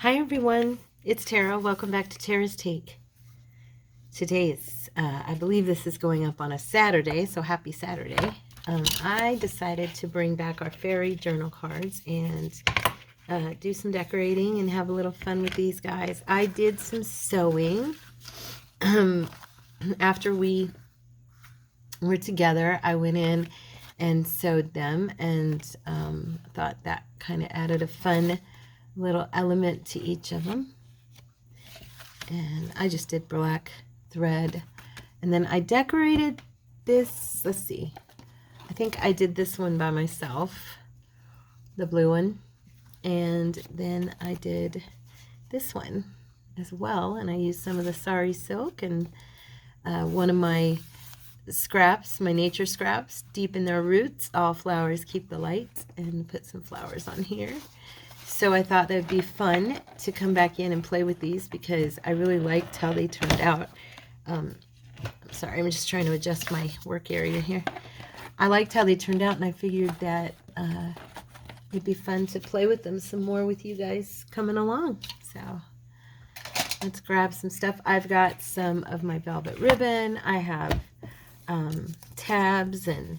Hi everyone, it's Tara. Welcome back to Tara's Take. Today's, I believe this is going up on a Saturday, so happy Saturday. I decided to bring back our fairy journal cards and do some decorating and have a little fun with these guys. I did some sewing. After we were together, I went in and sewed them and thought that kind of added a fun little element to each of them. And I just did black thread, and then I decorated this. Let's see, I think I did this one by myself, the blue one, and then I did this one as well, and I used some of the sari silk and one of my scraps, my nature scraps, deep in their roots. All flowers keep the light, and put some flowers on here. So I thought that would be fun to come back in and play with these because I really liked how they turned out. I'm sorry, I'm just trying to adjust my work area here. I liked how they turned out, and I figured that it'd be fun to play with them some more with you guys coming along. So let's grab some stuff. I've got some of my velvet ribbon. I have tabs and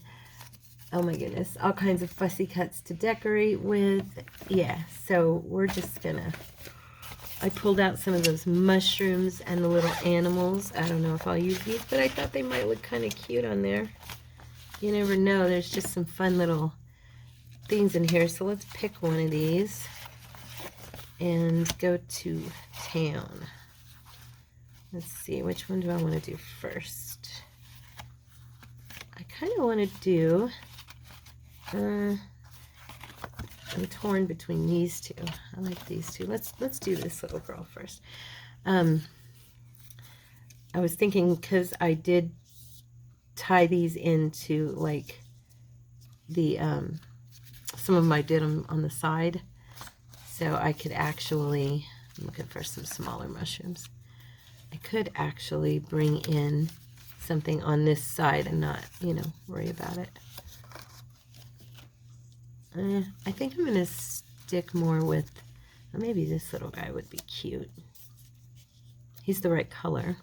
oh my goodness, all kinds of fussy cuts to decorate with. Yeah, so we're just gonna, I pulled out some of those mushrooms and the little animals. I don't know if I'll use these, but I thought they might look kind of cute on there. You never know, there's just some fun little things in here. So let's pick one of these and go to town. Let's see, which one do I want to do first? I kind of want to do, I'm torn between these two. I like these two. Let's do this little girl first. I was thinking, because I did tie these into like the some of them I did them on the side, so I could actually, I'm looking for some smaller mushrooms. I could actually bring in something on this side and not, you know, worry about it. I think I'm going to stick more with, maybe this little guy would be cute. He's the right color.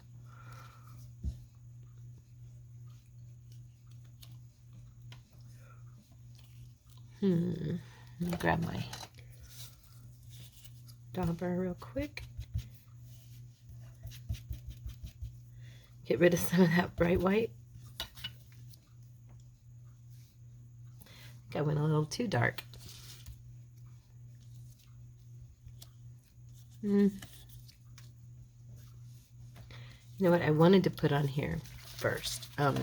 Let me grab my dauber real quick. Get rid of some of that bright white. I went a little too dark. You know what I wanted to put on here first? Okay,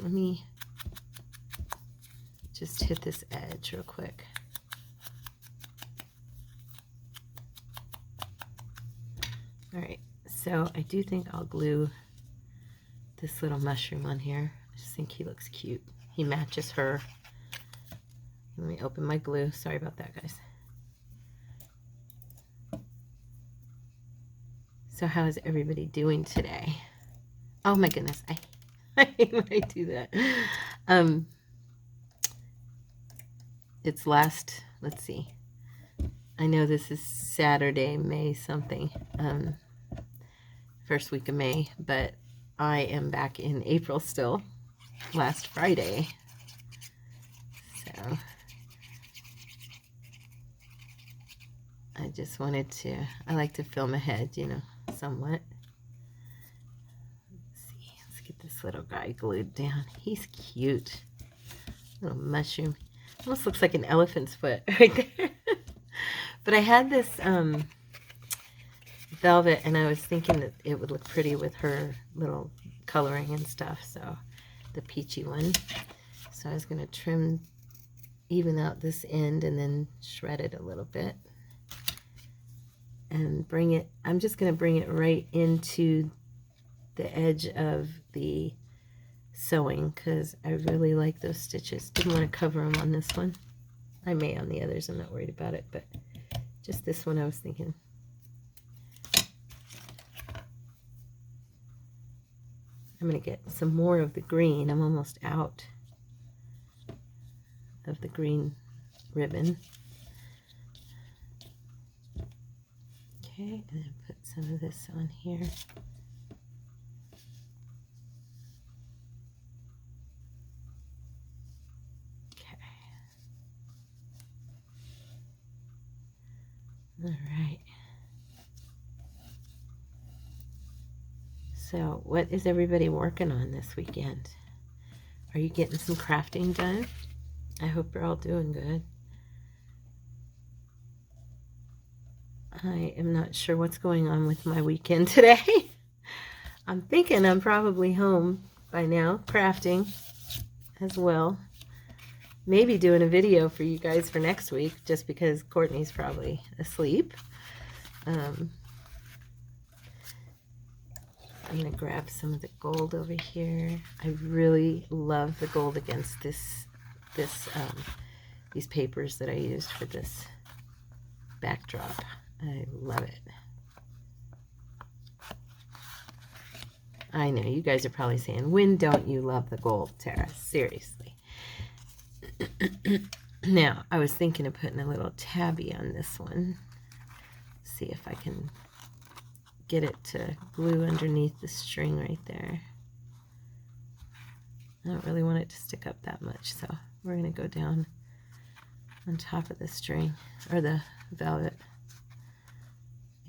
let me just hit this edge real quick. All right, so I do think I'll glue this little mushroom on here. I just think he looks cute. He matches her. Let me open my glue. Sorry about that, guys. So how is everybody doing today? Oh my goodness, I hate when I do that. It's last, let's see. I know this is Saturday, May something, first week of May, but I am back in April still, last Friday. So I just wanted to, I like to film ahead, you know, somewhat. Let's see, let's get this little guy glued down. He's cute. Little mushroom. Almost looks like an elephant's foot right there. But I had this velvet, and I was thinking that it would look pretty with her little coloring and stuff, so the peachy one. So I was going to trim, even out this end, and then shred it a little bit. And bring it, I'm just going to bring it right into the edge of the sewing, because I really like those stitches. Didn't want to cover them on this one. I may on the others, I'm not worried about it, but just this one I was thinking. I'm going to get some more of the green. I'm almost out of the green ribbon. Okay, and then put some of this on here. Okay. All right. So, what is everybody working on this weekend? Are you getting some crafting done? I hope you're all doing good. I am not sure what's going on with my weekend today. I'm thinking I'm probably home by now, crafting as well. Maybe doing a video for you guys for next week, just because Courtney's probably asleep. I'm going to grab some of the gold over here. I really love the gold against these papers that I used for this backdrop. I love it. I know, you guys are probably saying, when don't you love the gold, Tara? Seriously. Now, I was thinking of putting a little tabby on this one. See if I can get it to glue underneath the string right there. I don't really want it to stick up that much, so we're going to go down on top of the string, or the velvet,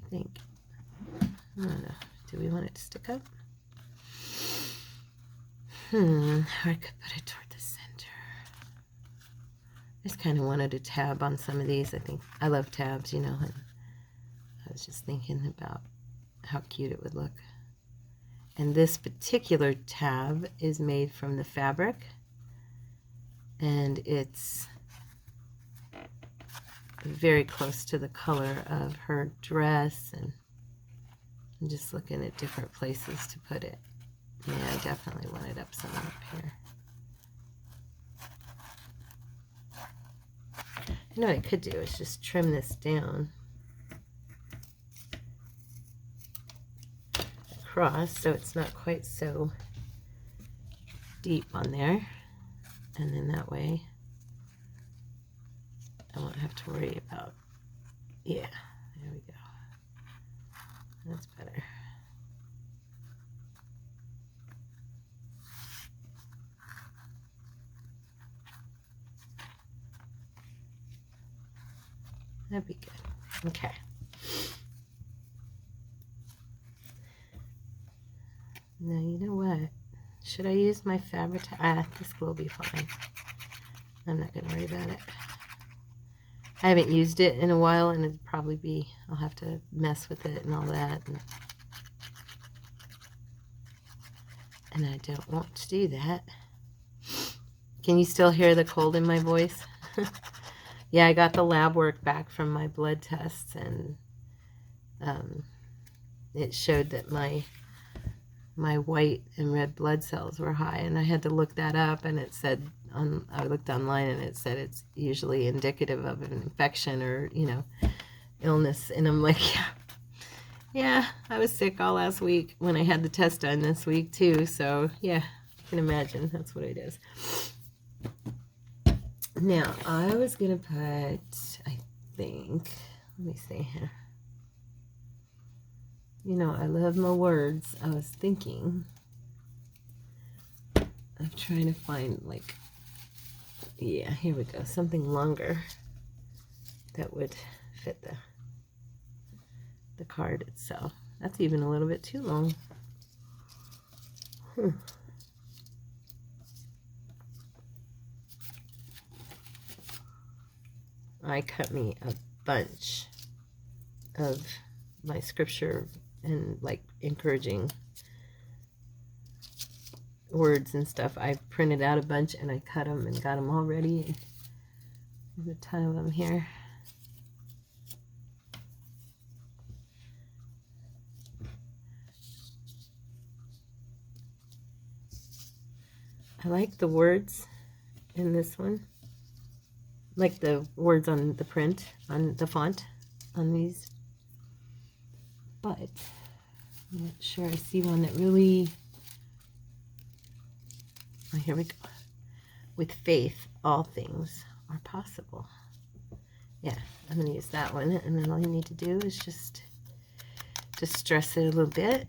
I think. I don't know. Do we want it to stick up? Or I could put it toward the center. I just kind of wanted a tab on some of these. I think I love tabs, you know, and I was just thinking about how cute it would look. And this particular tab is made from the fabric, and it's very close to the color of her dress, and I'm just looking at different places to put it. Yeah, I definitely want it up somewhere up here. You know what I could do is just trim this down across so it's not quite so deep on there, and then that way I won't have to worry about, yeah, there we go. That's better. That'd be good. Okay. Now, you know what? Should I use my fabric? This will be fine. I'm not going to worry about it. I haven't used it in a while, and it'd probably be, I'll have to mess with it and all that. And I don't want to do that. Can you still hear the cold in my voice? Yeah, I got the lab work back from my blood tests, and it showed that my white and red blood cells were high, and I had to look that up, and it said, I looked online, and it said it's usually indicative of an infection or, you know, illness. And I'm like, yeah, I was sick all last week when I had the test done this week too, so yeah, I can imagine that's what it is. Now, I was going to put, I think, let me see here. You know, I love my words. I was thinking of trying to find, like, yeah, here we go, something longer that would fit the card itself. That's even a little bit too long. I cut me a bunch of my scripture and like encouraging words and stuff. I printed out a bunch and I cut them and got them all ready. There's a ton of them here. I like the words in this one. Like the words on the print, on the font, on these. But I'm not sure I see one that really... Oh, here we go. With faith, all things are possible. Yeah, I'm going to use that one, and then all you need to do is just distress it a little bit.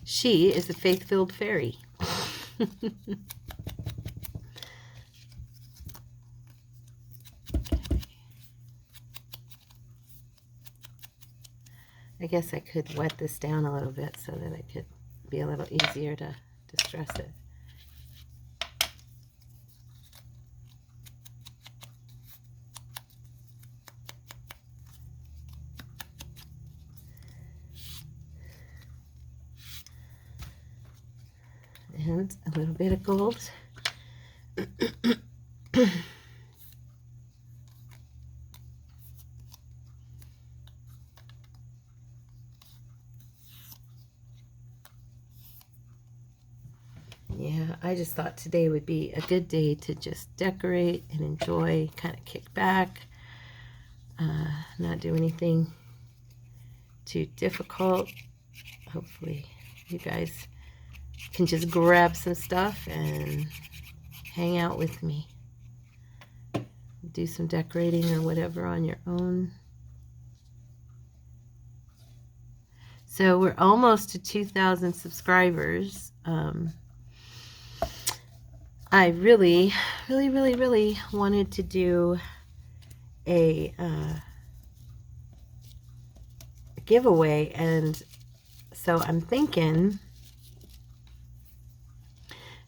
She is a faith-filled fairy. I guess I could wet this down a little bit so that it could be a little easier to distress it. And a little bit of gold. Yeah, I just thought today would be a good day to just decorate and enjoy, kind of kick back, not do anything too difficult. Hopefully you guys can just grab some stuff and hang out with me. Do some decorating or whatever on your own. So we're almost to 2,000 subscribers. I really wanted to do a giveaway, and so I'm thinking,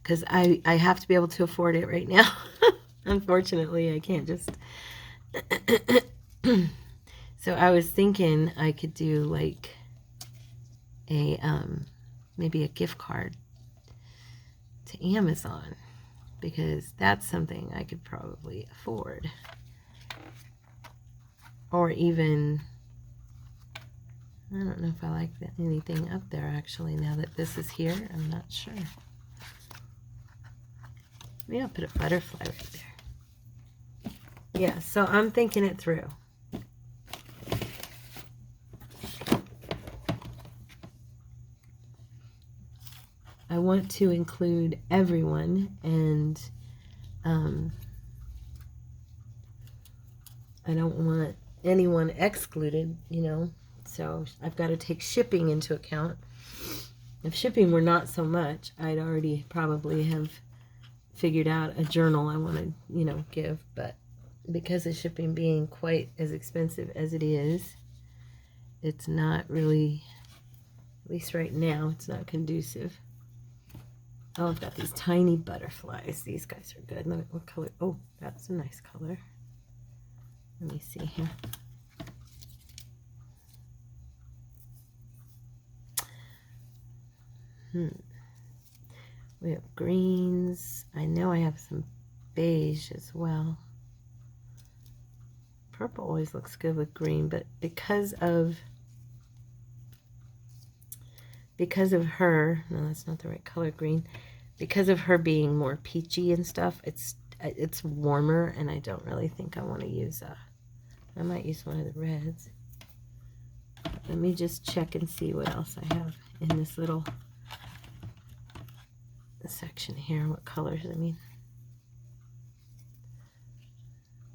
because I have to be able to afford it right now. Unfortunately, I can't just so I was thinking I could do like a maybe a gift card to Amazon, because that's something I could probably afford. Or even, I don't know if I like anything up there actually now that this is here. I'm not sure. Maybe I'll put a butterfly right there. Yeah, so I'm thinking it through. I want to include everyone, and I don't want anyone excluded, you know, so I've got to take shipping into account. If shipping were not so much, I'd already probably have figured out a journal I want to, you know, give, but because of shipping being quite as expensive as it is, it's not really, at least right now, it's not conducive. Oh, I've got these tiny butterflies. These guys are good. Look, what color? Oh, that's a nice color. Let me see here. We have greens. I know I have some beige as well. Purple always looks good with green, but because of her, no, that's not the right color, green. Because of her being more peachy and stuff, it's warmer, and I don't really think I want to use I might use one of the reds. Let me just check and see what else I have in this little section here. What colors, I mean.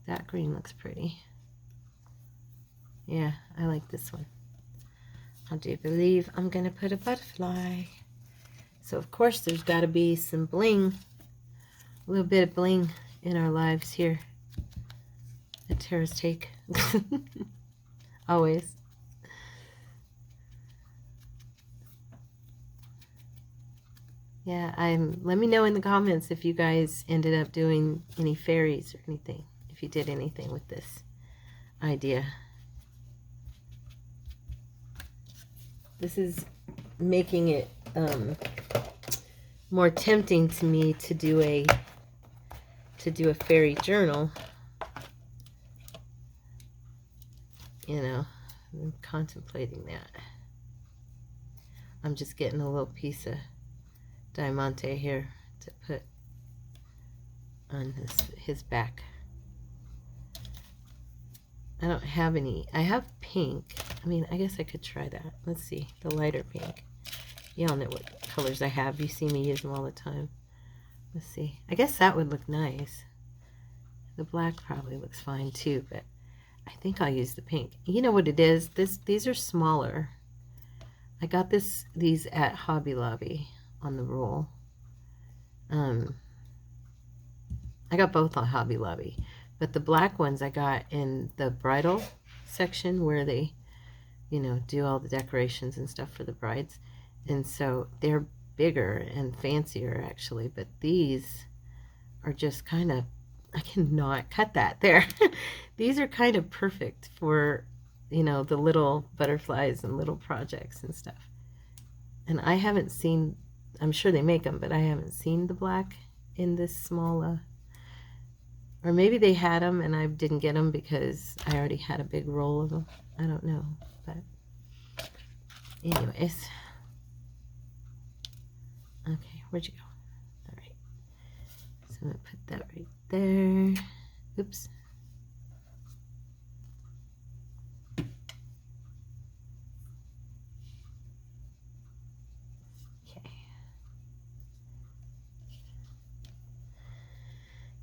That green looks pretty. Yeah, I like this one. I do believe I'm going to put a butterfly. So, of course, there's got to be some bling. A little bit of bling in our lives here at Tara's Take. Always. Yeah, let me know in the comments if you guys ended up doing any fairies or anything. If you did anything with this idea. This is making it more tempting to me to do a fairy journal. You know, I'm contemplating that. I'm just getting a little piece of diamante here to put on his back. I don't have any. I have pink. I mean, I guess I could try that. Let's see, the lighter pink. Y'all know what colors I have. You see me use them all the time. Let's see. I guess that would look nice. The black probably looks fine too, but I think I'll use the pink. You know what it is? These are smaller. I got these at Hobby Lobby on the roll. I got both on Hobby Lobby, but the black ones I got in the bridal section where they, you know, do all the decorations and stuff for the brides. And so they're bigger and fancier actually, but these are just kind of, I cannot cut that there. These are kind of perfect for, you know, the little butterflies and little projects and stuff. And I haven't seen, I'm sure they make them, but I haven't seen the black in this small, or maybe they had them and I didn't get them because I already had a big roll of them. I don't know, but anyways. Okay, where'd you go? All right. So I'm going to put that right there. Oops. Okay.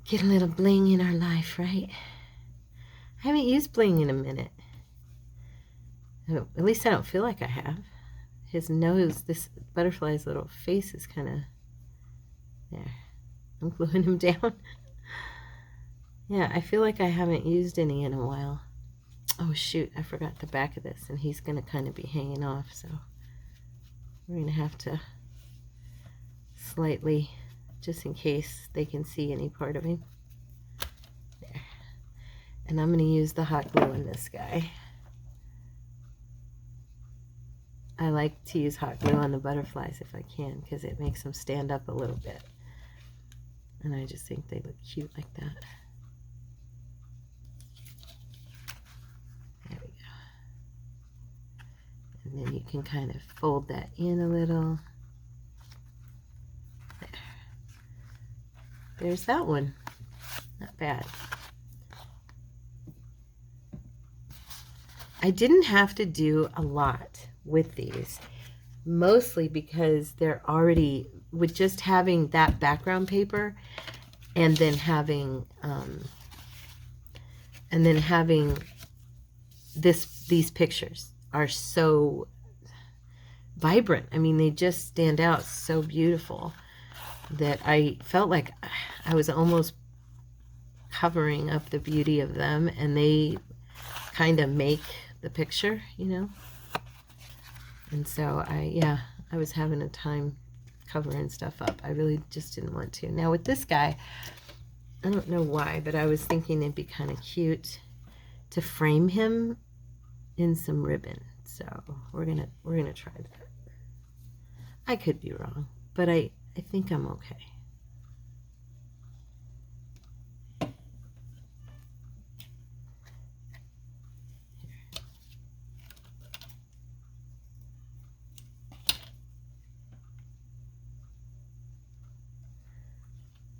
Get a little bling in our life, right? I haven't used bling in a minute. At least I don't feel like I have. His nose, this butterfly's little face is kind of there. I'm gluing him down. Yeah, I feel like I haven't used any in a while. Oh shoot, I forgot the back of this, and he's going to kind of be hanging off, so we're going to have to slightly, just in case they can see any part of him. There. And I'm going to use the hot glue in this guy. I like to use hot glue on the butterflies if I can, because it makes them stand up a little bit. And I just think they look cute like that. There we go. And then you can kind of fold that in a little. There. There's that one. Not bad. I didn't have to do a lot with these, mostly because they're already, with just having that background paper and then having these pictures are so vibrant. I mean, they just stand out so beautiful that I felt like I was almost covering up the beauty of them, and they kind of make the picture, you know. And so I was having a time covering stuff up. I really just didn't want to. Now with this guy, I don't know why, but I was thinking it'd be kind of cute to frame him in some ribbon. So we're gonna try that. I could be wrong, but I think I'm okay.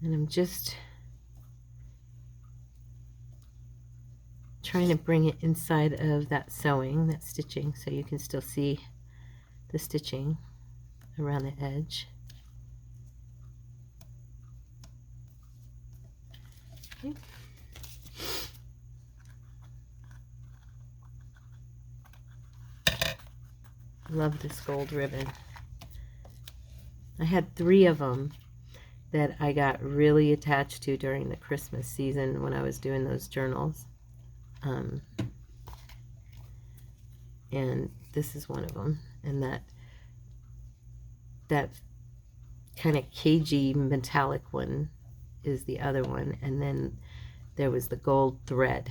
And I'm just trying to bring it inside of that sewing, that stitching, so you can still see the stitching around the edge. Okay. Love this gold ribbon. I had 3 of them that I got really attached to during the Christmas season when I was doing those journals. And this is one of them. And that kind of cagey metallic one is the other one. And then there was the gold thread.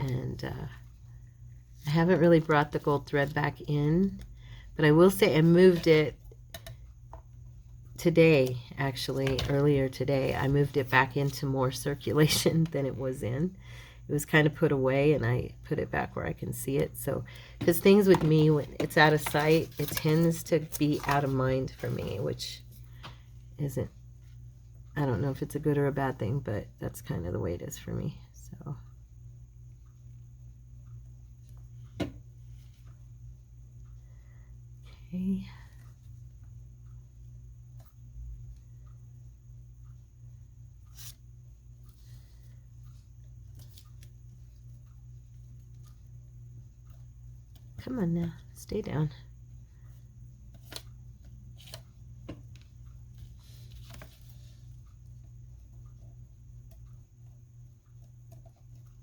And I haven't really brought the gold thread back in, but I will say I moved it today, actually, earlier today. I moved it back into more circulation than it was in. It was kind of put away, and I put it back where I can see it. So, because things with me, when it's out of sight, it tends to be out of mind for me, which isn't, I don't know if it's a good or a bad thing, but that's kind of the way it is for me. So, okay. come on now. Stay down.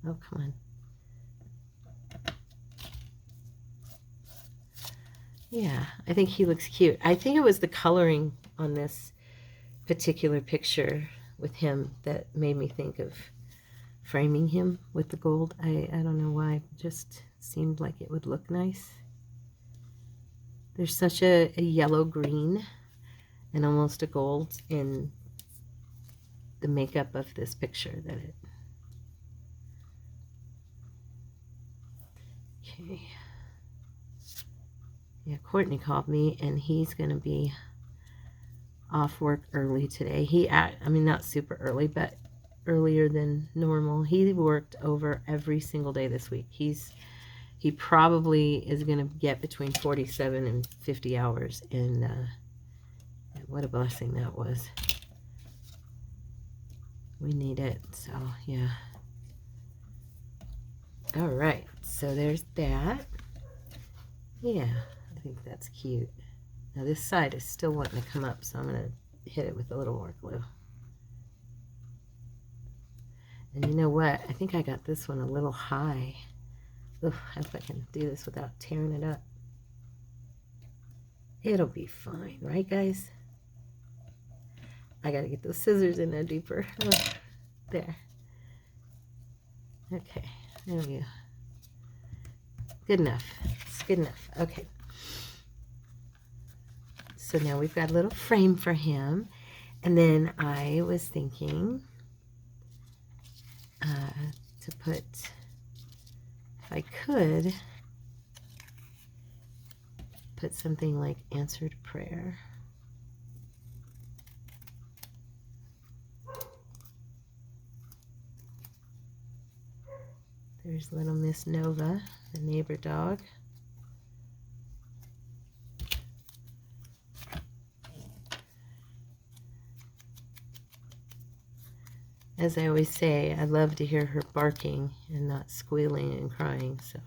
Oh, come on. Yeah, I think he looks cute. I think it was the coloring on this particular picture with him that made me think of framing him with the gold. I don't know why. It just seemed like it would look nice. There's such a yellow-green and almost a gold in the makeup of this picture that it... Okay. Yeah, Courtney called me, and he's going to be off work early today. I mean, not super early, but earlier than normal. He worked over every single day this week. He probably is going to get between 47 and 50 hours, and what a blessing that was. We need it, so yeah. All right, so there's that. Yeah, I think that's cute. Now this side is still wanting to come up, so I'm going to hit it with a little more glue. And you know what? I think I got this one a little high. Ugh, I hope I can do this without tearing it up. It'll be fine, right, guys? I got to get those scissors in there deeper. Ugh, there. Okay, there we go. Good enough. It's good enough. Okay. So now we've got a little frame for him. And then I was thinking to put, if I could, put something like answered prayer. There's little Miss Nova, the neighbor dog. As I always say, I love to hear her barking and not squealing and crying, so.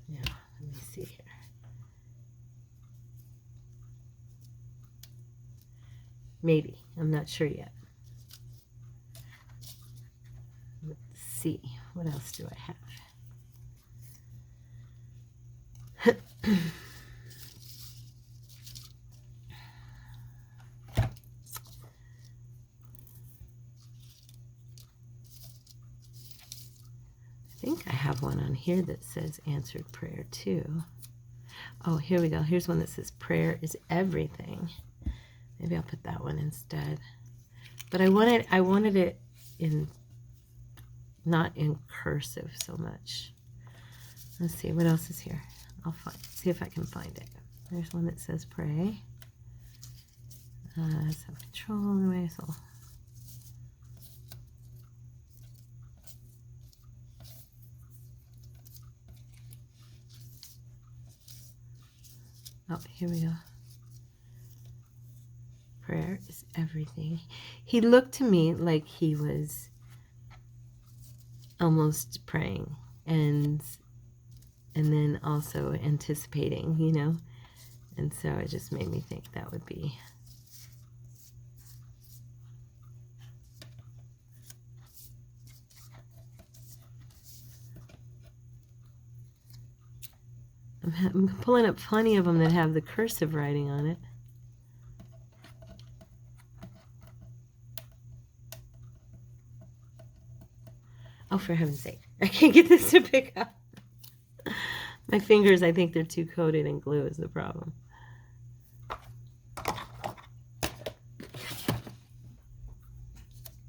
Yeah, let me see here. Maybe, I'm not sure yet. Let's see, what else do I have? I think I have one on here that says answered prayer too. Oh, here we go. Here's one that says prayer is everything. Maybe I'll put that one instead. But I wanted it in, not in cursive so much. Let's see, what else is here? I'll see if I can find it. There's one that says pray. Self-control anyway, so. Oh, here we go. Prayer is everything. He looked to me like he was almost praying and then also anticipating, you know. And so it just made me think that would be. I'm pulling up plenty of them that have the cursive writing on it. Oh, for heaven's sake. I can't get this to pick up. My fingers, I think they're too coated in glue is the problem.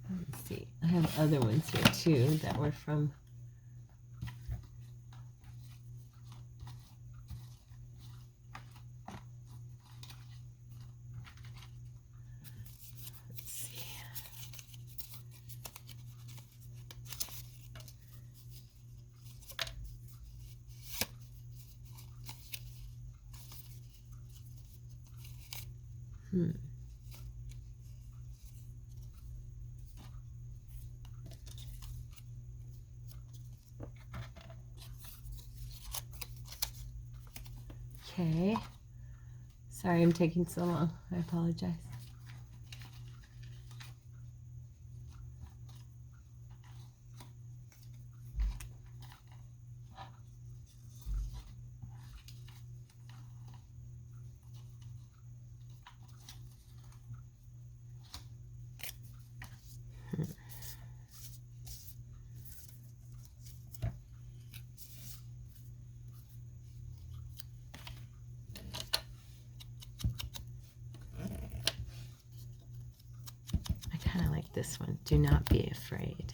Let's see. I have other ones here too that were from... Okay. Sorry I'm taking so long. I apologize. I kind of like this one. Do not be afraid.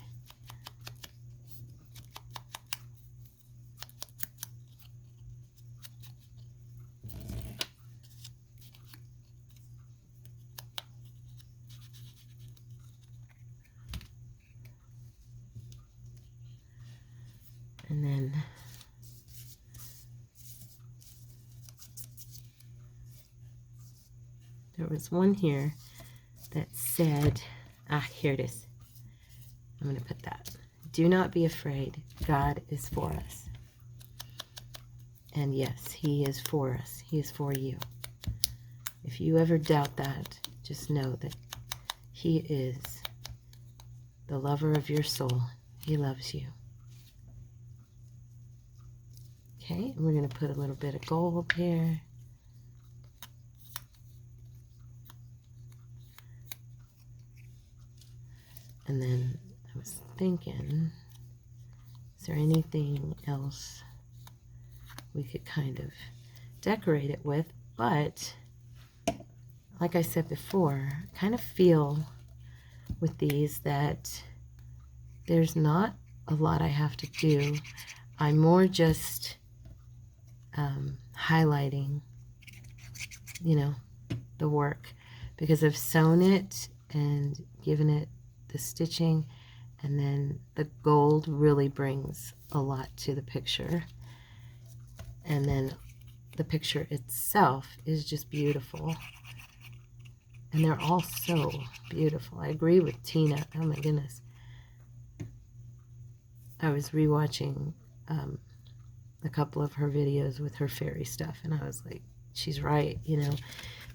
And then there was one here that said, here it is. I'm going to put that. Do not be afraid. God is for us. And yes, He is for us. He is for you. If you ever doubt that, just know that He is the lover of your soul. He loves you. Okay, and we're going to put a little bit of gold here. And then I was thinking, is there anything else we could kind of decorate it with? But like I said before, I kind of feel with these that there's not a lot I have to do. I'm more just highlighting, you know, the work, because I've sewn it and given it the stitching, and then the gold really brings a lot to the picture, and then the picture itself is just beautiful, and they're all so beautiful. I agree with Tina. Oh my goodness, I was rewatching a couple of her videos with her fairy stuff, and I was like, she's right, you know.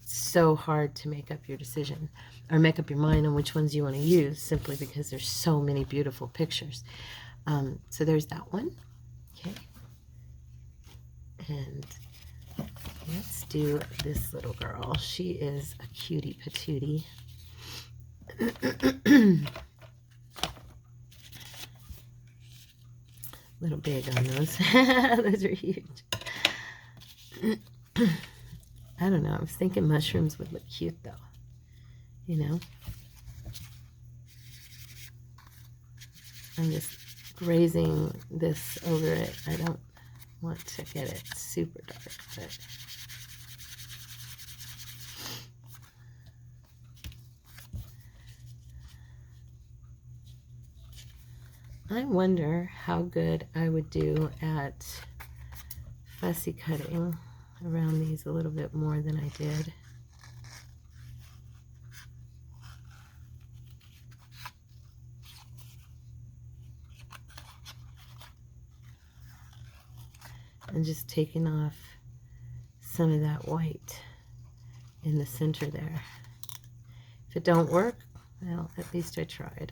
It's so hard to make up your decision or make up your mind on which ones you want to use, simply because there's so many beautiful pictures. So there's that one. Okay, and let's do this little girl. She is a cutie patootie. Little big on those. Those are huge. I don't know. I was thinking mushrooms would look cute, though. You know? I'm just grazing this over it. I don't want to get it super dark, but... I wonder how good I would do at fussy cutting around these a little bit more than I did. And just taking off some of that white in the center there. If it don't work, well, at least I tried.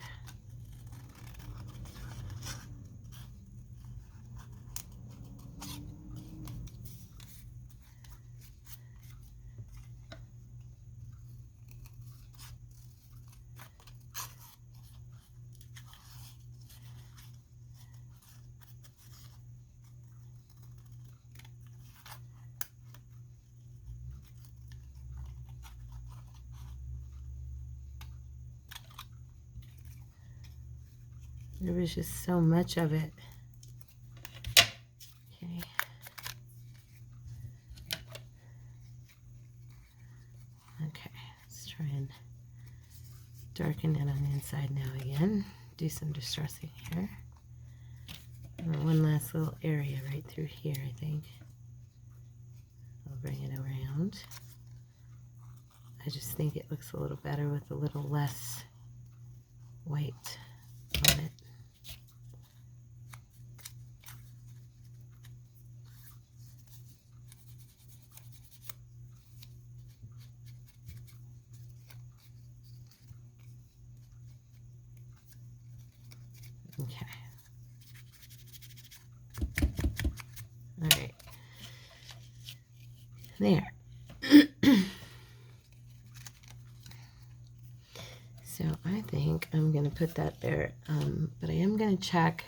There was just so much of it. Okay. Okay, let's try and darken it on the inside now again. Do some distressing here. And one last little area right through here, I think. I'll bring it around. I just think it looks a little better with a little less white on it. Okay. All right. There. So I think I'm going to put that there, but I am going to check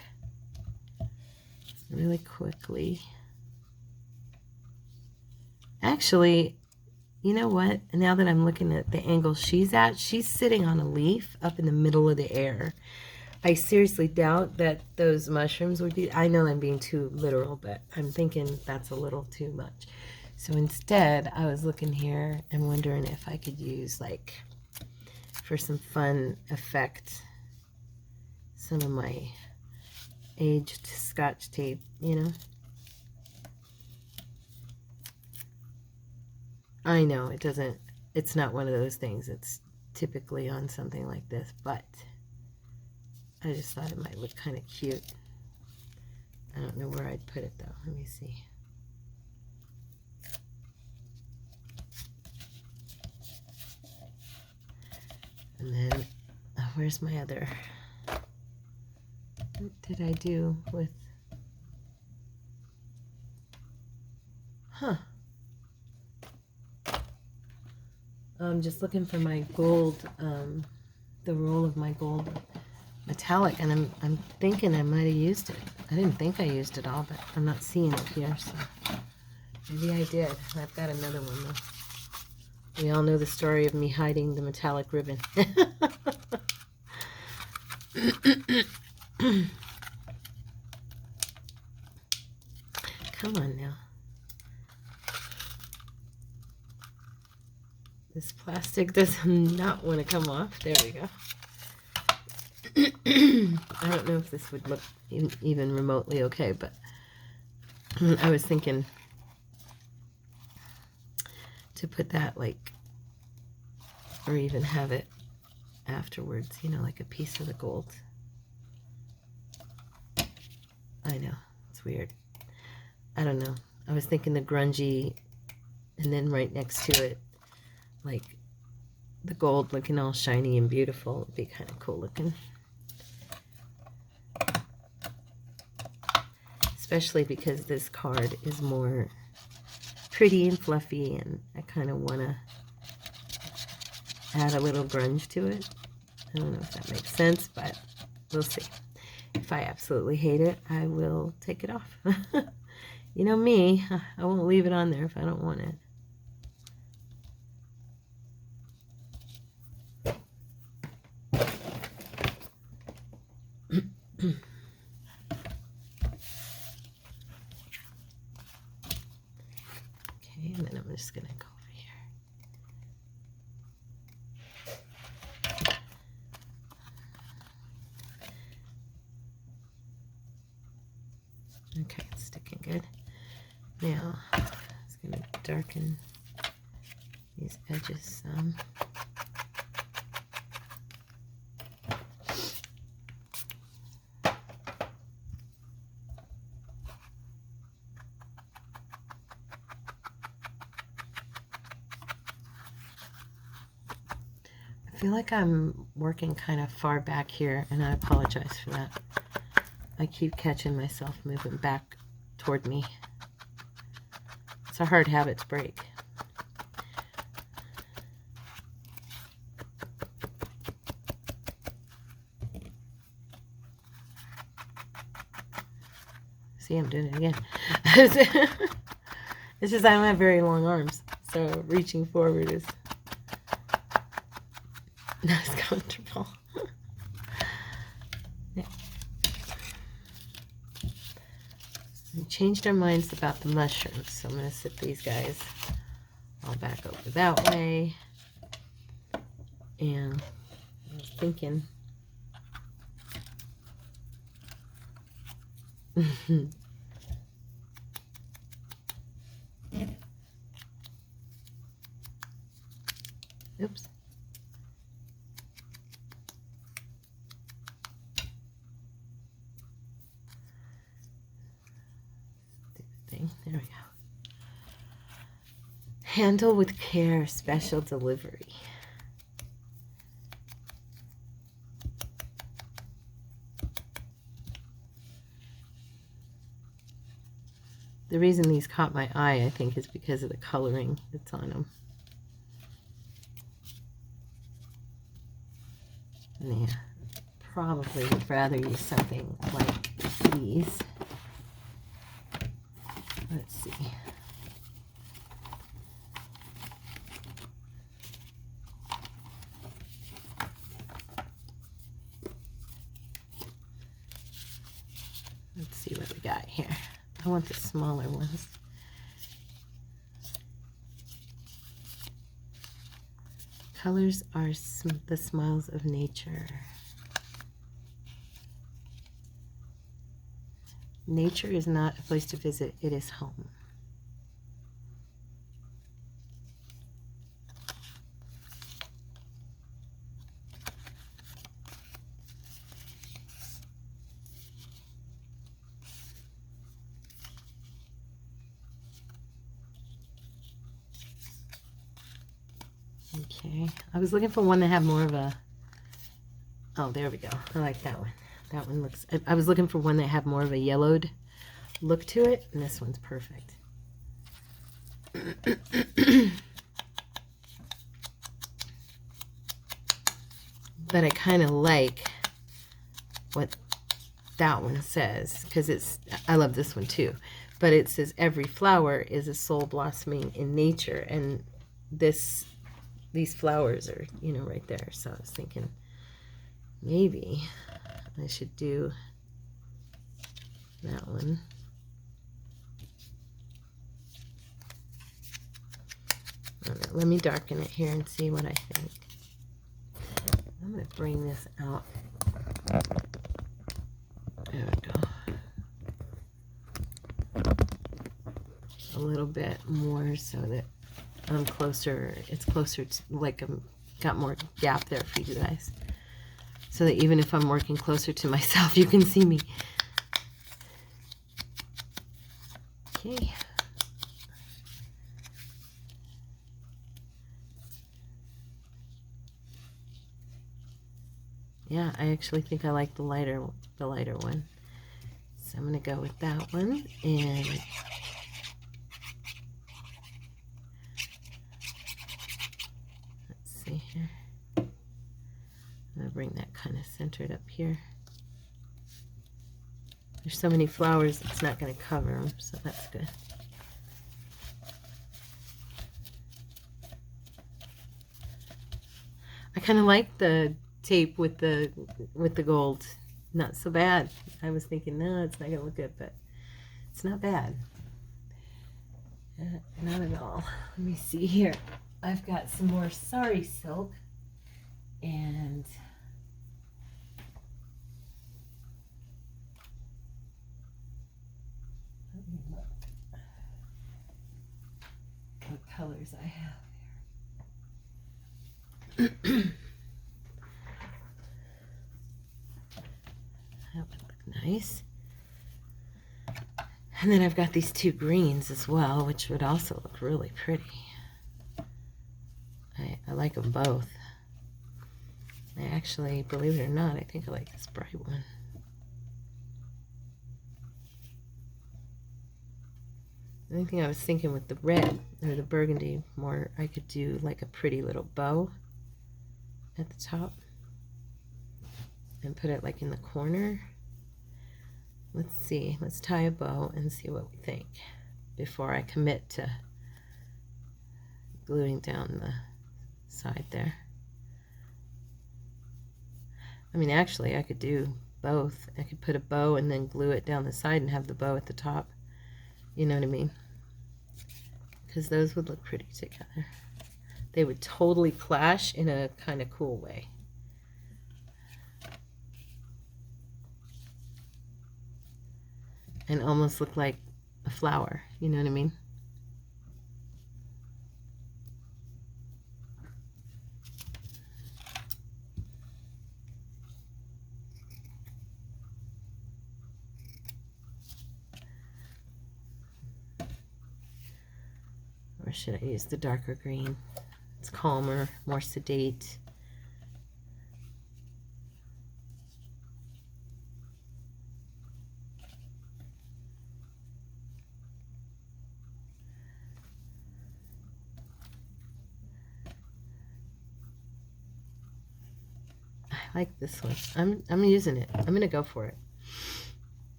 really quickly. Actually, you know what? Now that I'm looking at the angle she's at, she's sitting on a leaf up in the middle of the air. I seriously doubt that those mushrooms would be, I know I'm being too literal, but I'm thinking that's a little too much. So instead, I was looking here and wondering if I could use, like, for some fun effect, some of my aged Scotch tape, you know? I know it doesn't, it's not one of those things it's typically on something like this, but I just thought it might look kind of cute. I don't know where I'd put it though. Let me see. And then, where's my other? What did I do with? Huh. I'm just looking for my gold, the roll of my gold metallic, and I'm thinking I might have used it. I didn't think I used it all, but I'm not seeing it here, so maybe I did. I've got another one though. We all know the story of me hiding the metallic ribbon. Come on now. This plastic does not want to come off. There we go. I don't know if this would look even remotely okay, but I was thinking to put that, like, or even have it afterwards, you know, like a piece of the gold. I know, it's weird. I don't know. I was thinking the grungy, and then right next to it, like the gold looking all shiny and beautiful. It'd be kind of cool looking. Especially because this card is more pretty and fluffy, and I kind of want to add a little grunge to it. I don't know if that makes sense, but we'll see. If I absolutely hate it, I will take it off. You know me, I won't leave it on there if I don't want it. Okay, and then I'm just going to go over here. Okay, it's sticking good. Now, it's going to darken these edges some. I feel like I'm working kind of far back here, and I apologize for that. I keep catching myself moving back toward me. It's a hard habit to break. See, I'm doing it again. It's just I don't have very long arms, so reaching forward is not as comfortable. Yeah. We changed our minds about the mushrooms, so I'm going to sit these guys all back over that way. And I was thinking, oops. There we go. Handle with care, special delivery. The reason these caught my eye, I think, is because of the coloring that's on them. Yeah, probably would rather use something like these. Let's see. Let's see what we got here. I want the smaller ones. Colors are the smiles of nature. Nature is not a place to visit, it is home. Okay, I was looking for one that had more of a, oh, there we go. I like that one. That one looks, I was looking for one that had more of a yellowed look to it, and this one's perfect. But I kind of like what that one says, because it's, I love this one too, but it says every flower is a soul blossoming in nature, and these flowers are, you know, right there. So I was thinking maybe I should do that one. Let me darken it here and see what I think. I'm going to bring this out. There we go. A little bit more so that I'm closer. It's closer to, like, I'm got more gap there for you guys. So that even if I'm working closer to myself, you can see me. Okay. Yeah, I actually think I like the lighter one. So I'm going to go with that one, and let's see here. I'm going to bring that kind of centered up here. There's so many flowers, it's not going to cover them, so that's good. I kind of like the tape with the gold. Not so bad. I was thinking, no, it's not going to look good, but it's not bad. Not at all. Let me see here. I've got some more sari silk, and let me look what colors I have here. That would look nice. And then I've got these two greens as well, which would also look really pretty. I like them both. I actually, believe it or not, I think I like this bright one. The only thing I was thinking with the red, or the burgundy more, I could do like a pretty little bow at the top and put it like in the corner. Let's see, let's tie a bow and see what we think before I commit to gluing down the side there. I mean, actually, I could do both. I could put a bow and then glue it down the side and have the bow at the top. You know what I mean? Because those would look pretty together. They would totally clash in a kind of cool way. And almost look like a flower. You know what I mean? Or should I use the darker green? It's calmer, more sedate. like this one. I'm using it. I'm gonna go for it.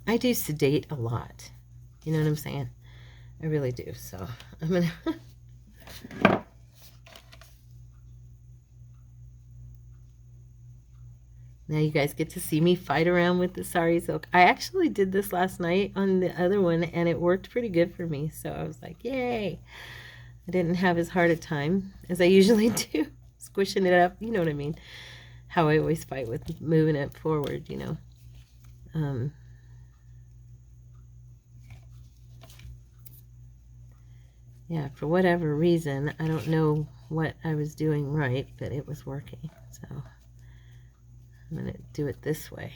I do sedate a lot. You know what I'm saying? I really do. So I'm gonna now you guys get to see me fight around with the sari silk. I actually did this last night on the other one, and it worked pretty good for me. So I was like, yay. I didn't have as hard a time as I usually do, squishing it up. You know what I mean? How I always fight with moving it forward, you know. Yeah, for whatever reason, I don't know what I was doing right, but it was working. So I'm going to do it this way.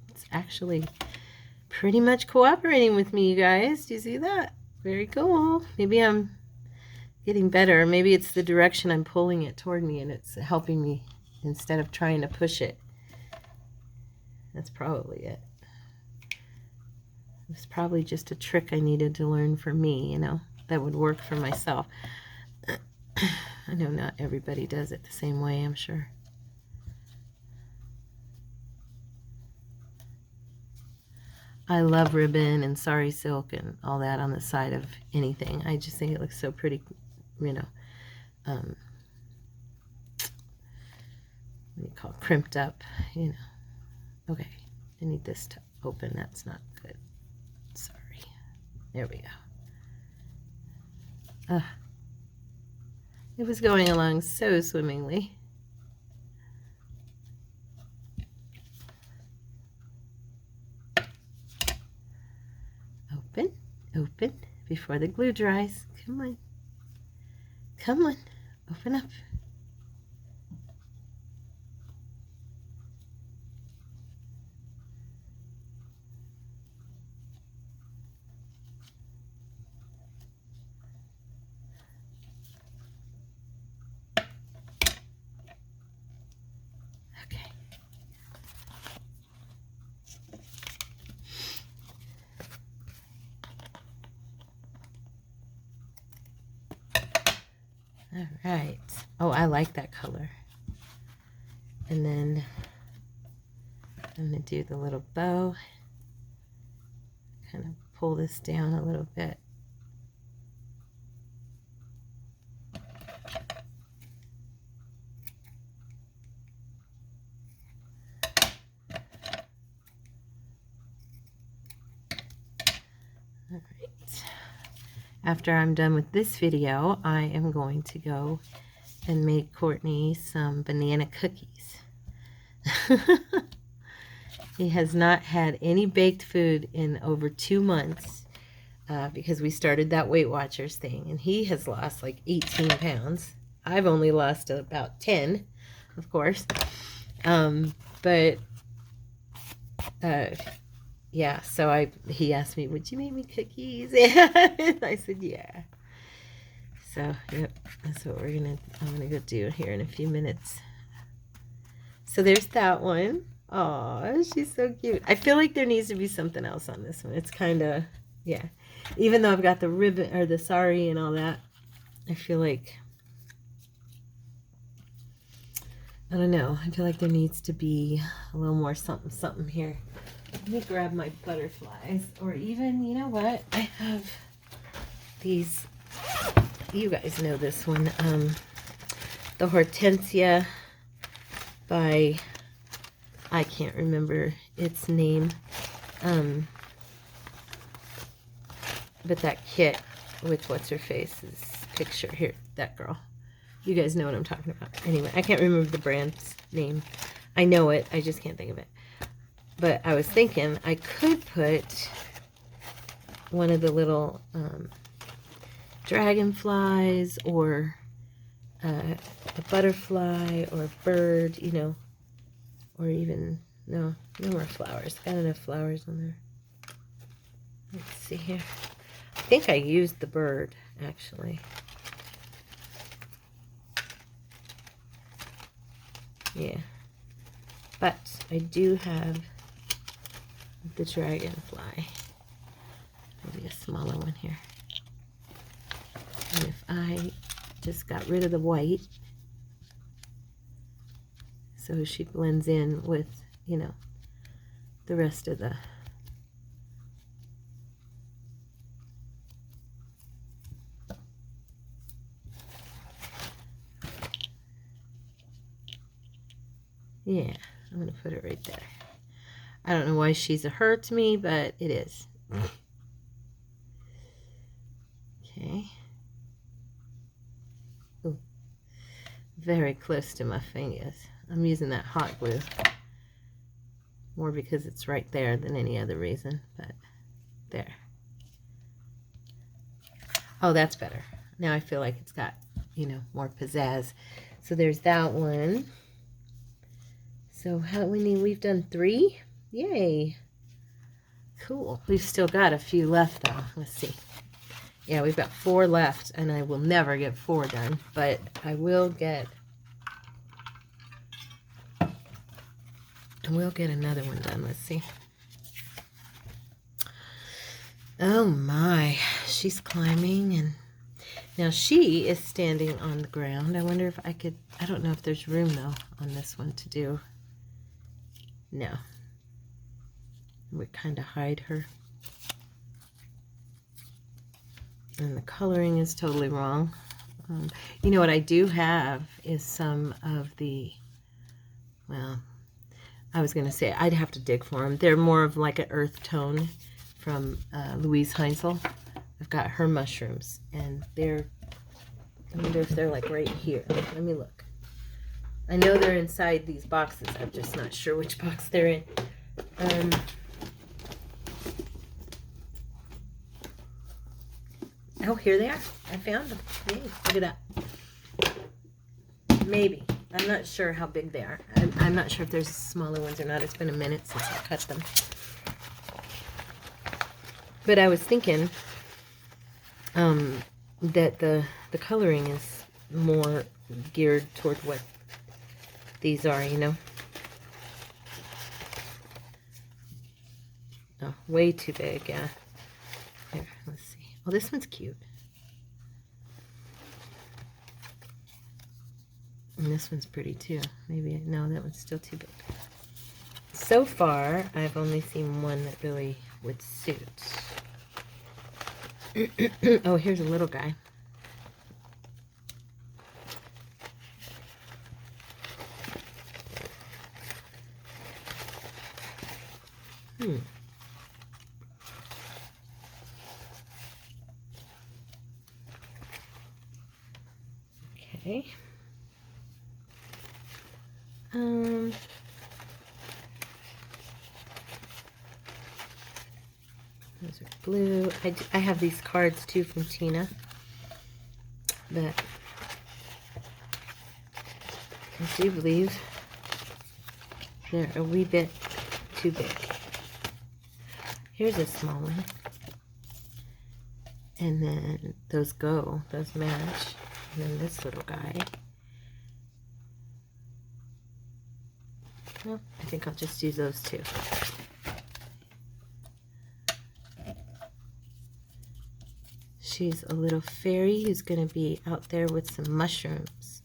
It's actually pretty much cooperating with me, you guys. Do you see that? Very cool. Maybe I'm getting better. Maybe it's the direction I'm pulling it toward me and it's helping me instead of trying to push it. That's probably it. It's probably just a trick I needed to learn for me, you know, that would work for myself. I know not everybody does it the same way, I'm sure. I love ribbon and sari silk and all that on the side of anything. I just think it looks so pretty, you know, what do you call it? Crimped up, you know. Okay, I need this to open. That's not good. Sorry. There we go. It was going along so swimmingly. Open, open, before the glue dries. Come on. Come on, open up. Okay. All right. Oh, I like that color. And then I'm going to do the little bow. Kind of pull this down a little bit. All right. After I'm done with this video, I am going to go and make Courtney some banana cookies. He has not had any baked food in over 2 months because we started that Weight Watchers thing, and he has lost like 18 pounds. I've only lost about 10, of course. Yeah, so he asked me, would you make me cookies? And I said, yeah. So, yep, that's what I'm gonna go do here in a few minutes. So there's that one. Aw, she's so cute. I feel like there needs to be something else on this one. It's kind of, yeah. Even though I've got the ribbon or the sari and all that, I feel like, I don't know. I feel like there needs to be a little more something here. Let me grab my butterflies, or even, you know what? I have these, you guys know this one, the Hortensia by, I can't remember its name, but that kit with what's-her-face's picture here, that girl. You guys know what I'm talking about. Anyway, I can't remember the brand's name. I know it, I just can't think of it. But I was thinking I could put one of the little dragonflies or a butterfly or a bird, you know, or even, no more flowers. Got enough flowers on there. Let's see here. I think I used the bird, actually. Yeah. But I do have the dragonfly. Maybe a smaller one here. And if I just got rid of the white, so she blends in with, you know, the rest of the yeah, I'm gonna put it right there. I don't know why she's a her to me, but it is. Okay. Ooh, very close to my fingers. I'm using that hot glue more because it's right there than any other reason, but there. Oh, that's better. Now I feel like it's got, you know, more pizzazz. So there's that one. So how many? We've done 3. Yay. Cool. We've still got a few left though. Let's see. Yeah, we've got 4 left, and I will never get 4 done, but I will get another one done. Let's see. Oh my, she's climbing, and now she is standing on the ground. I wonder if I could, I don't know if there's room though on this one to do. No. We kind of hide her. And the coloring is totally wrong. You know what I do have is some of the, well, I was going to say I'd have to dig for them. They're more of like an earth tone from Louise Heinzel. I've got her mushrooms, and they're, I wonder if they're like right here. Let me look. I know they're inside these boxes. I'm just not sure which box they're in. Oh, here they are. I found them. Hey, look at that. Maybe. I'm not sure how big they are. I'm not sure if there's smaller ones or not. It's been a minute since I cut them. But I was thinking that the coloring is more geared toward what these are, you know. Oh, way too big, yeah. Here, let's see. Oh, this one's cute. And this one's pretty too. Maybe, no, that one's still too big. So far, I've only seen one that really would suit. Oh, here's a little guy. Okay. Those are blue. I have these cards too from Tina that I do believe they're a wee bit too big. Here's a small one. And then those match. And then this little guy. Well, I think I'll just use those two. She's a little fairy who's going to be out there with some mushrooms.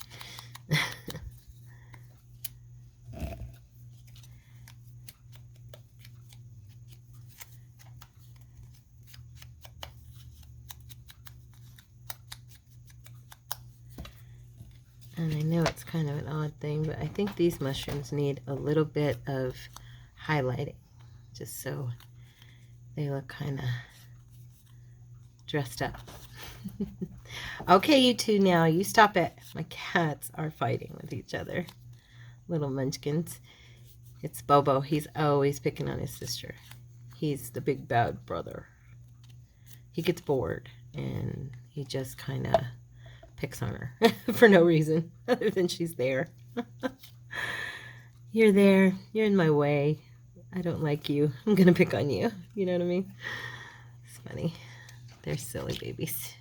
And I know it's kind of an odd thing, but I think these mushrooms need a little bit of highlighting, just so they look kind of dressed up. Okay, you two now, you stop it. My cats are fighting with each other. Little munchkins. It's Bobo. He's always picking on his sister. He's the big bad brother. He gets bored, and he just kind of picks on her for no reason other than she's there. You're there. You're in my way. I don't like you. I'm going to pick on you. You know what I mean? It's funny. They're silly babies.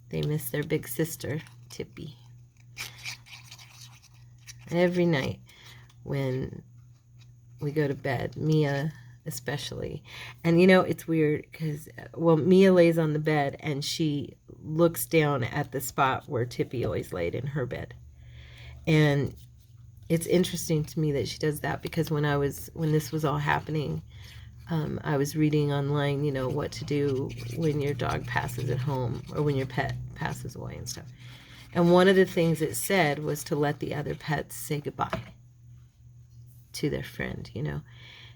They miss their big sister, Tippy. Every night when we go to bed, Mia especially. And you know, it's weird because, well, Mia lays on the bed and she looks down at the spot where Tippy always laid in her bed. And it's interesting to me that she does that because when this was all happening, I was reading online, you know, what to do when your dog passes at home or when your pet passes away and stuff. And one of the things it said was to let the other pets say goodbye to their friend, you know.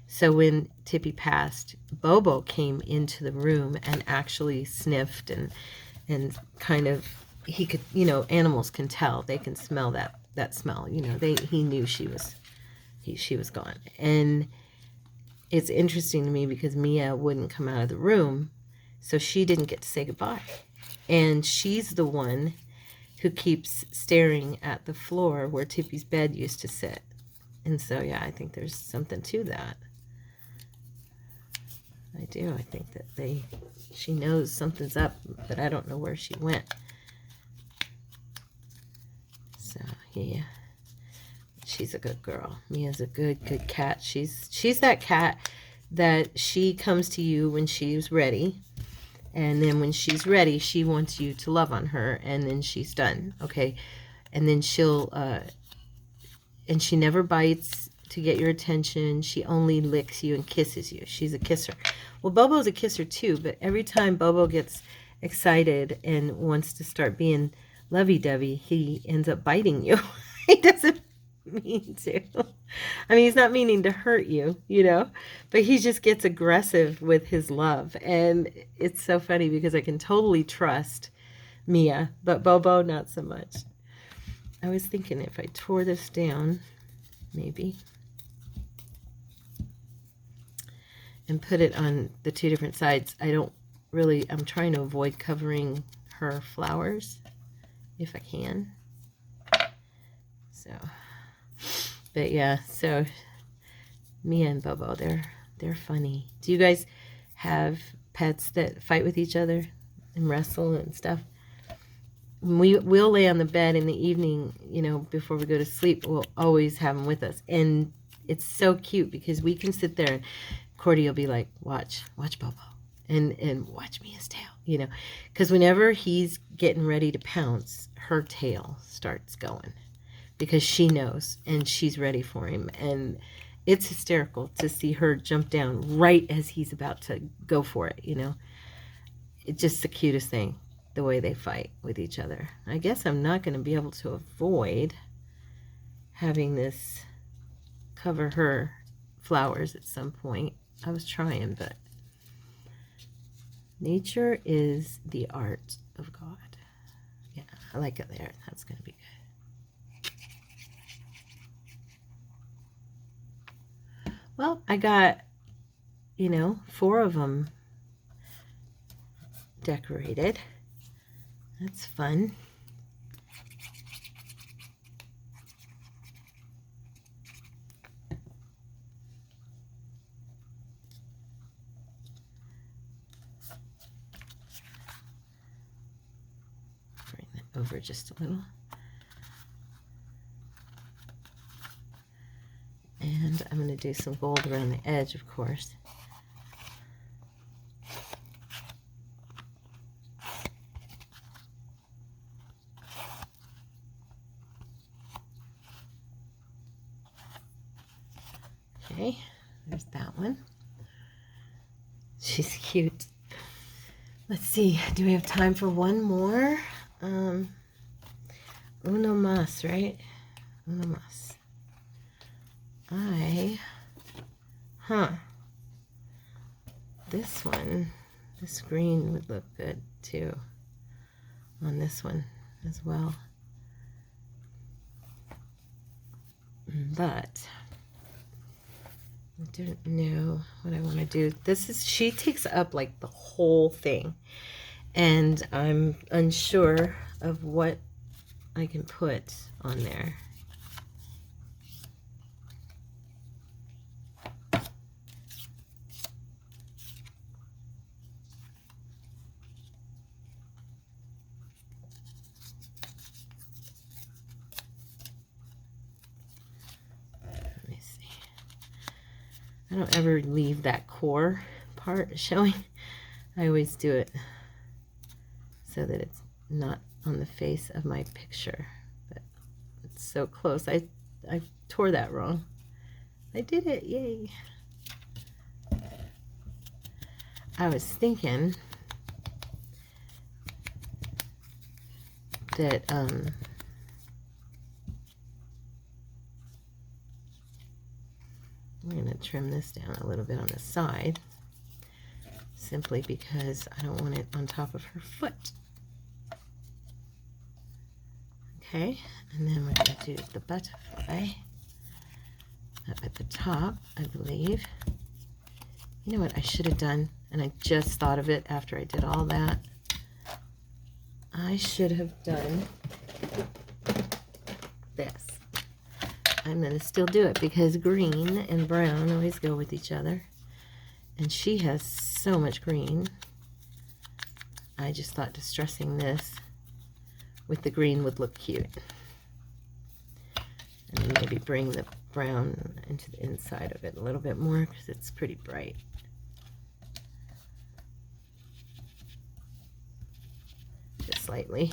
So when Tippy passed, Bobo came into the room and actually sniffed and kind of, he could, you know, animals can tell, they can smell that smell, you know. He knew she was gone. And it's interesting to me because Mia wouldn't come out of the room, so she didn't get to say goodbye. And she's the one who keeps staring at the floor where Tippy's bed used to sit. And so, yeah, I think there's something to that. I do. I think that she knows something's up, but I don't know where she went. So, yeah. She's a good girl. Mia's a good cat. She's that cat that she comes to you when she's ready. And then when she's ready, she wants you to love on her, and then she's done, okay? And then she'll, and she never bites to get your attention. She only licks you and kisses you. She's a kisser. Well, Bobo's a kisser too, but every time Bobo gets excited and wants to start being lovey-dovey, he ends up biting you. He doesn't mean to. I mean, he's not meaning to hurt you, you know, but he just gets aggressive with his love. And it's so funny because I can totally trust Mia, but Bobo, not so much. I was thinking if I tore this down, maybe, and put it on the two different sides, I'm trying to avoid covering her flowers if I can. So, but yeah, so Mia and Bobo, they're funny. Do you guys have pets that fight with each other and wrestle and stuff? We'll lay on the bed in the evening, you know, before we go to sleep. We'll always have them with us, and it's so cute because we can sit there and Cordy will be like, watch Bobo, and watch Mia's tail, you know, because whenever he's getting ready to pounce, her tail starts going because she knows and she's ready for him. And it's hysterical to see her jump down right as he's about to go for it, you know. It's just the cutest thing, the way they fight with each other. I guess I'm not going to be able to avoid having this cover her flowers at some point. I was trying, but nature is the art of God. Yeah, I like it there. That's going to be good. Well, I got, you know, 4 of them decorated. That's fun. Bring that over just a little. And I'm going to do some gold around the edge, of course. Okay, there's that one. She's cute. Let's see, do we have time for one more? Uno mas, right? Uno mas. This one, this green would look good too on this one as well. But I don't know what I want to do. She takes up like the whole thing. and I'm unsure of what I can put on there. Let me see. I don't ever leave that core part showing. I always do it so that it's not on the face of my picture, but it's so close. I tore that wrong. I did it, yay. I was thinking that I'm going to trim this down a little bit on the side, simply because I don't want it on top of her foot. Okay, and then we're going to do the butterfly up at the top, I believe. You know what I should have done, and I just thought of it after I did all that. I should have done this. I'm going to still do it because green and brown always go with each other. And she has so much green. I just thought distressing this with the green would look cute. And then maybe bring the brown into the inside of it a little bit more because it's pretty bright. Just slightly.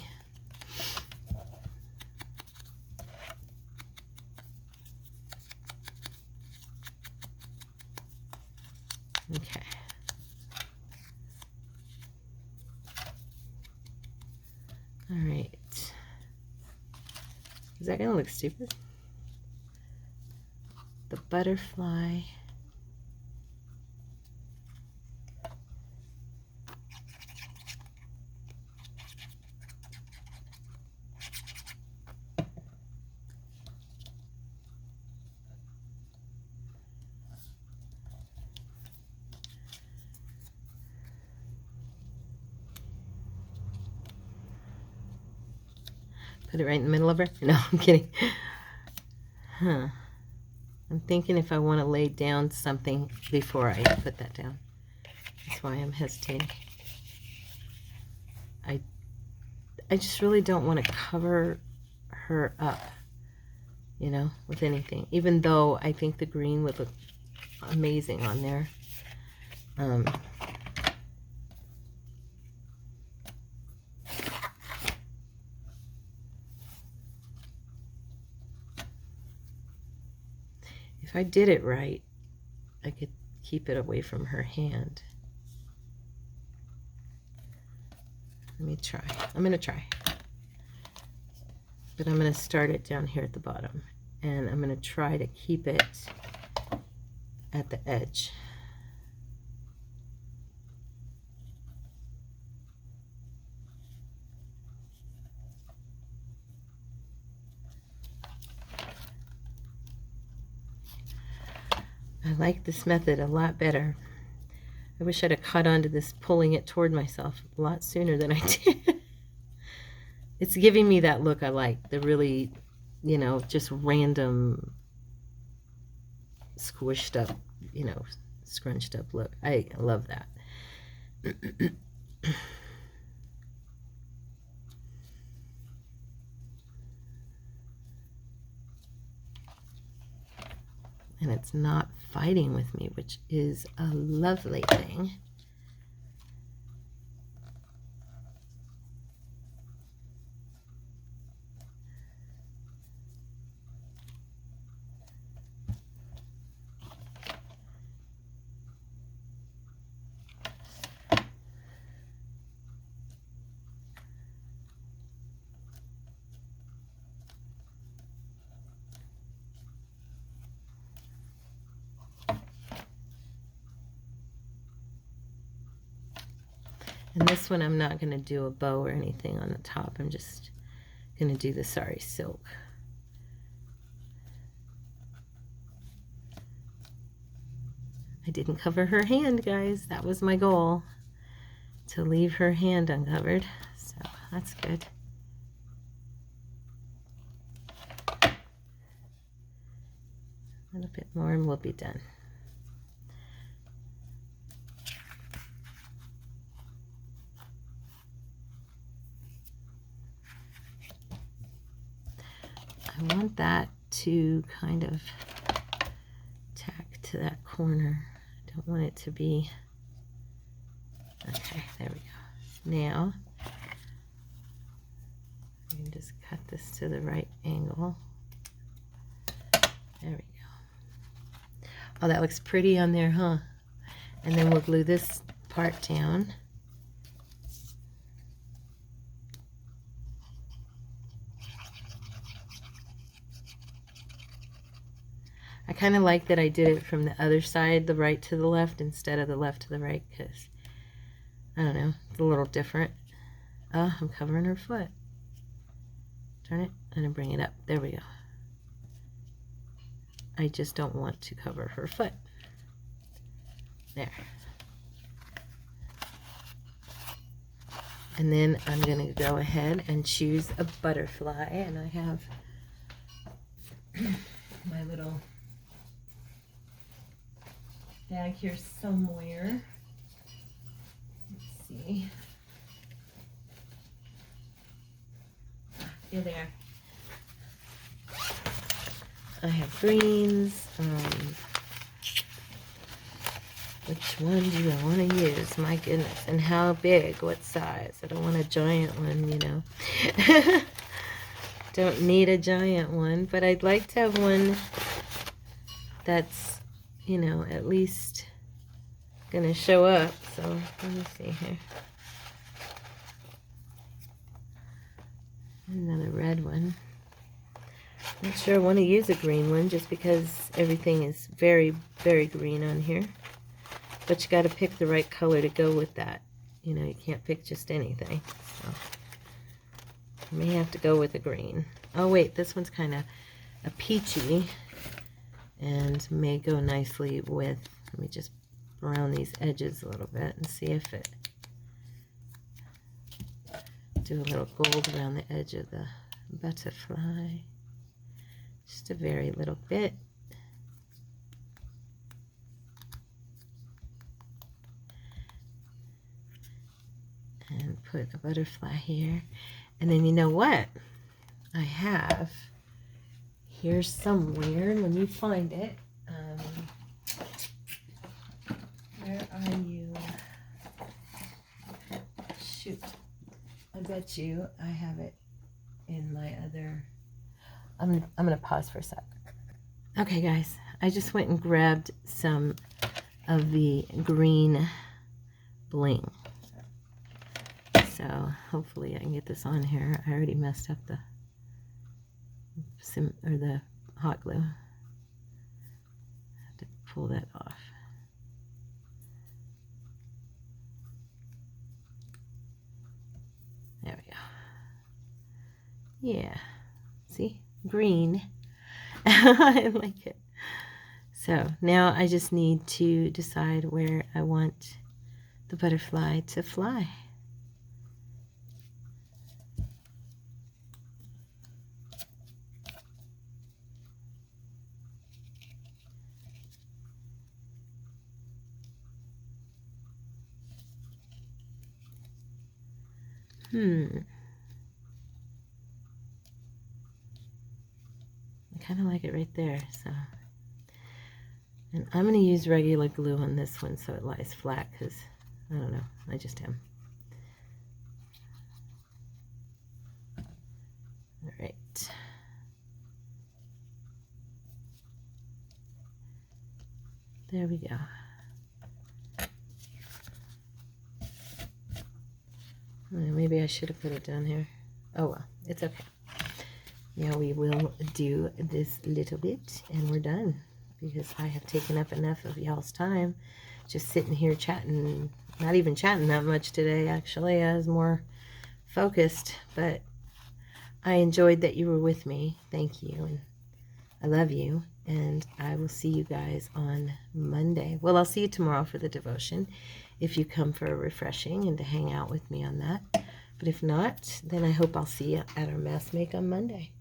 Okay. All right. Is that gonna look stupid? The butterfly. Put it right in the middle of her? No, I'm kidding. Huh. I'm thinking if I want to lay down something before I put that down. That's why I'm hesitating. I just really don't want to cover her up, you know, with anything. Even though I think the green would look amazing on there. If I did it right, I could keep it away from her hand. Let me try. I'm going to try. But I'm going to start it down here at the bottom. And I'm going to try to keep it at the edge. I like this method a lot better. I wish I'd have caught on to this pulling it toward myself a lot sooner than I did. It's giving me that look I like, the really, you know, just random squished up, you know, scrunched up look. I love that. And it's not fighting with me, which is a lovely thing. And this one I'm not going to do a bow or anything on the top. I'm just going to do the sari silk. I didn't cover her hand, guys. That was my goal, to leave her hand uncovered, so that's good. A little bit more and we'll be done. I want that to kind of tack to that corner. I don't want it to be... Okay, there we go. Now, I can just cut this to the right angle. There we go. Oh, that looks pretty on there, huh? And then we'll glue this part down. I kind of like that I did it from the other side, the right to the left, instead of the left to the right, because, I don't know, it's a little different. Oh, I'm covering her foot. Turn it and then bring it up. There we go. I just don't want to cover her foot. There. And then I'm going to go ahead and choose a butterfly, and I have my little bag here somewhere. Let's see. Here they are. I have greens. Which one do I want to use? My goodness. And how big? What size? I don't want a giant one, you know. Don't need a giant one, but I'd like to have one that's, you know, at least gonna show up. So let me see here. Another red one. Not sure I want to use a green one just because everything is very, very green on here. But you got to pick the right color to go with that. You know, you can't pick just anything. So I may have to go with a green. Oh wait, this one's kind of a peachy and may go nicely with, let me just brown these edges a little bit and see if it, do a little gold around the edge of the butterfly. Just a very little bit. And put a butterfly here. And then you know what? I have here somewhere, let me find it. Where are you? Shoot. I bet you I have it in my other... I'm gonna pause for a sec. Okay guys, I just went and grabbed some of the green bling. So hopefully I can get this on here. I already messed up the hot glue. I have to pull that off. There we go. Yeah. See? Green. I like it. So now I just need to decide where I want the butterfly to fly. I kind of like it right there, so. And I'm going to use regular glue on this one so it lies flat, because, I don't know, I just am. All right. There we go. Maybe I should have put it down here. Oh well, it's okay. Now we will do this little bit and we're done, because I have taken up enough of y'all's time just sitting here chatting. Not even chatting that much today, actually. I was more focused, but I enjoyed that you were with me. Thank you, and I love you, and I will see you guys on Monday. Well, I'll see you tomorrow for the devotion, if you come for a refreshing and to hang out with me on that. But if not, then I hope I'll see you at our mass make on Monday.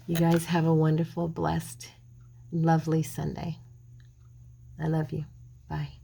You guys have a wonderful, blessed, lovely Sunday. I love you. Bye.